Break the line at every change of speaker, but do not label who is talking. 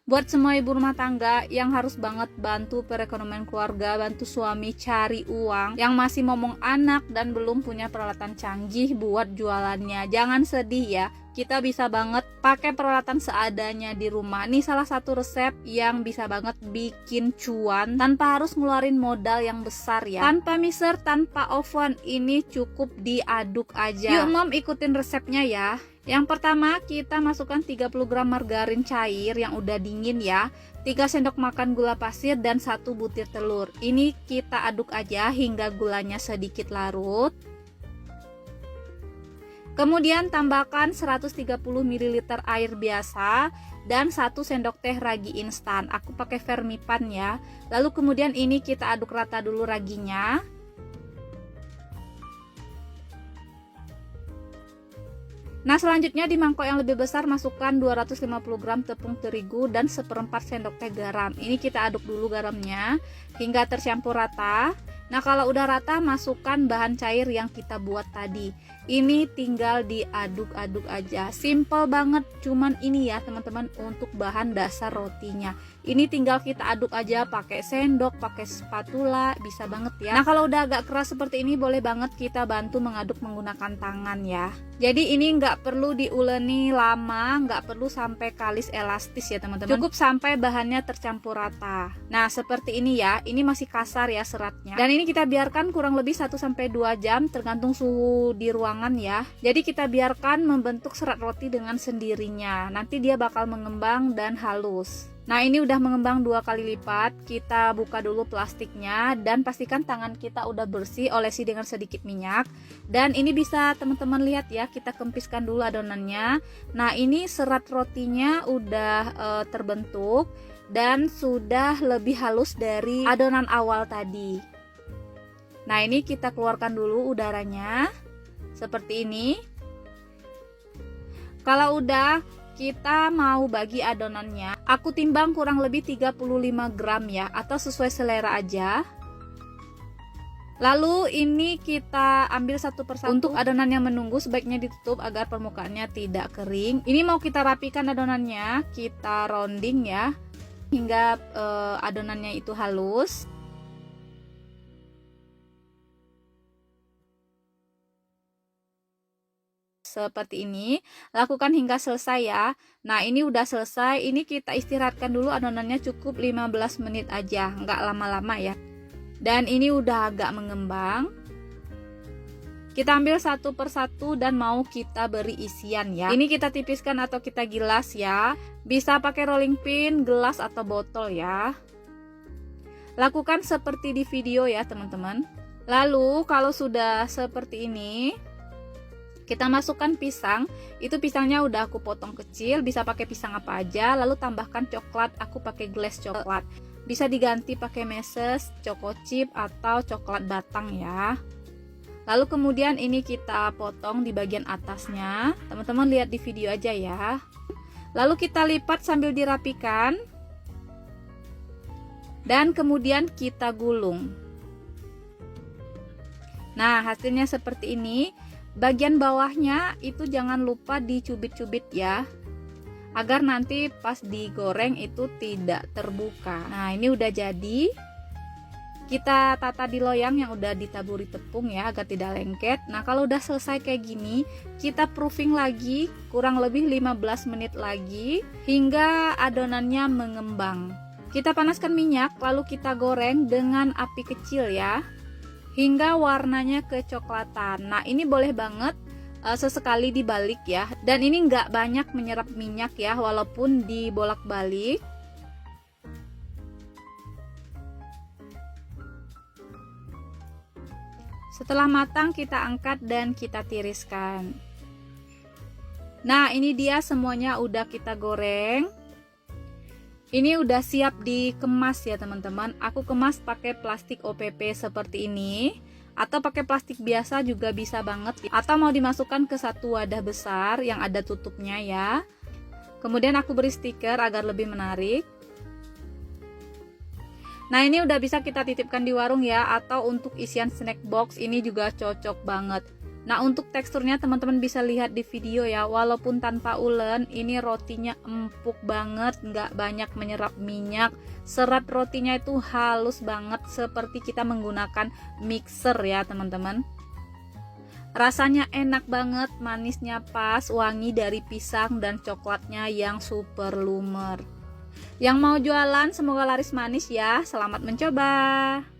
Buat semua ibu rumah tangga yang harus banget bantu perekonomian keluarga, bantu suami cari uang, yang masih momong anak dan belum punya peralatan canggih buat jualannya, jangan sedih ya. Kita bisa banget pakai peralatan seadanya di rumah. Ini salah satu resep yang bisa banget bikin cuan tanpa harus ngeluarin modal yang besar ya. Tanpa mixer, tanpa oven, ini cukup diaduk aja. Yuk mom, ikutin resepnya ya. Yang pertama, kita masukkan 30 gram margarin cair yang udah dingin ya, 3 sendok makan gula pasir, dan 1 butir telur. Ini kita aduk aja hingga gulanya sedikit larut. Kemudian tambahkan 130 ml air biasa dan 1 sendok teh ragi instan. Aku pakai Fermipan ya. Lalu kemudian ini kita aduk rata dulu raginya. Nah, selanjutnya di mangkok yang lebih besar masukkan 250 gram tepung terigu dan 1/4 sendok teh garam. Ini kita aduk dulu garamnya hingga tercampur rata. Nah, kalau udah rata, masukkan bahan cair yang kita buat tadi. Ini tinggal diaduk-aduk aja. Simple banget, cuman ini ya teman-teman untuk bahan dasar rotinya. Ini tinggal kita aduk aja pakai sendok, pakai spatula, bisa banget ya. Nah, kalau udah agak keras seperti ini, boleh banget kita bantu mengaduk menggunakan tangan ya. Jadi ini nggak perlu diuleni lama, nggak perlu sampai kalis elastis ya teman-teman. Cukup sampai bahannya tercampur rata. Nah, seperti ini ya. Ini masih kasar ya seratnya. Dan ini kita biarkan kurang lebih 1-2 jam tergantung suhu di ruangan ya. Jadi kita biarkan membentuk serat roti dengan sendirinya. Nanti dia bakal mengembang dan halus. Nah, ini udah mengembang 2 kali lipat. Kita buka dulu plastiknya dan pastikan tangan kita udah bersih, olesi dengan sedikit minyak. Dan ini bisa teman-teman lihat ya, kita kempiskan dulu adonannya. Nah, ini serat rotinya udah terbentuk dan sudah lebih halus dari adonan awal tadi. Nah, ini kita keluarkan dulu udaranya seperti ini. Kalau udah, kita mau bagi adonannya. Aku timbang kurang lebih 35 gram ya, atau sesuai selera aja. Lalu ini kita ambil satu persatu. Untuk adonan yang menunggu sebaiknya ditutup agar permukaannya tidak kering. Ini mau kita rapikan adonannya, kita rounding ya hingga adonannya itu halus. Seperti ini, lakukan hingga selesai ya. Nah, ini udah selesai. Ini kita istirahatkan dulu adonannya, cukup 15 menit aja, nggak lama-lama ya. Dan ini udah agak mengembang. Kita ambil satu persatu dan mau kita beri isian ya. Ini kita tipiskan atau kita gilas ya. Bisa pakai rolling pin, gelas atau botol ya. Lakukan seperti di video ya teman-teman. Lalu kalau sudah seperti ini, kita masukkan pisang. Itu pisangnya udah aku potong kecil, bisa pakai pisang apa aja. Lalu tambahkan coklat, aku pakai glaze coklat. Bisa diganti pakai meses, choco chip atau coklat batang ya. Lalu kemudian ini kita potong di bagian atasnya. Teman-teman lihat di video aja ya. Lalu kita lipat sambil dirapikan. Dan kemudian kita gulung. Nah, hasilnya seperti ini. Bagian bawahnya itu jangan lupa dicubit-cubit ya, agar nanti pas digoreng itu tidak terbuka. Nah, ini udah jadi. Kita tata di loyang yang udah ditaburi tepung ya, agar tidak lengket. Nah, kalau udah selesai kayak gini, kita proofing lagi kurang lebih 15 menit lagi hingga adonannya mengembang. Kita panaskan minyak, lalu kita goreng dengan api kecil ya, hingga warnanya kecoklatan. Nah, ini boleh banget sesekali dibalik ya. Dan ini nggak banyak menyerap minyak ya, walaupun dibolak-balik. Setelah matang kita angkat dan kita tiriskan. Nah, ini dia semuanya udah kita goreng. Ini udah siap dikemas ya teman-teman. Aku kemas pakai plastik OPP seperti ini, atau pakai plastik biasa juga bisa banget, atau mau dimasukkan ke satu wadah besar yang ada tutupnya ya. Kemudian aku beri stiker agar lebih menarik. Nah, ini udah bisa kita titipkan di warung ya, atau untuk isian snack box ini juga cocok banget. Nah, untuk teksturnya teman-teman bisa lihat di video ya, walaupun tanpa ulen, ini rotinya empuk banget, nggak banyak menyerap minyak. Serat rotinya itu halus banget, seperti kita menggunakan mixer ya teman-teman. Rasanya enak banget, manisnya pas, wangi dari pisang dan coklatnya yang super lumer. Yang mau jualan semoga laris manis ya, selamat mencoba.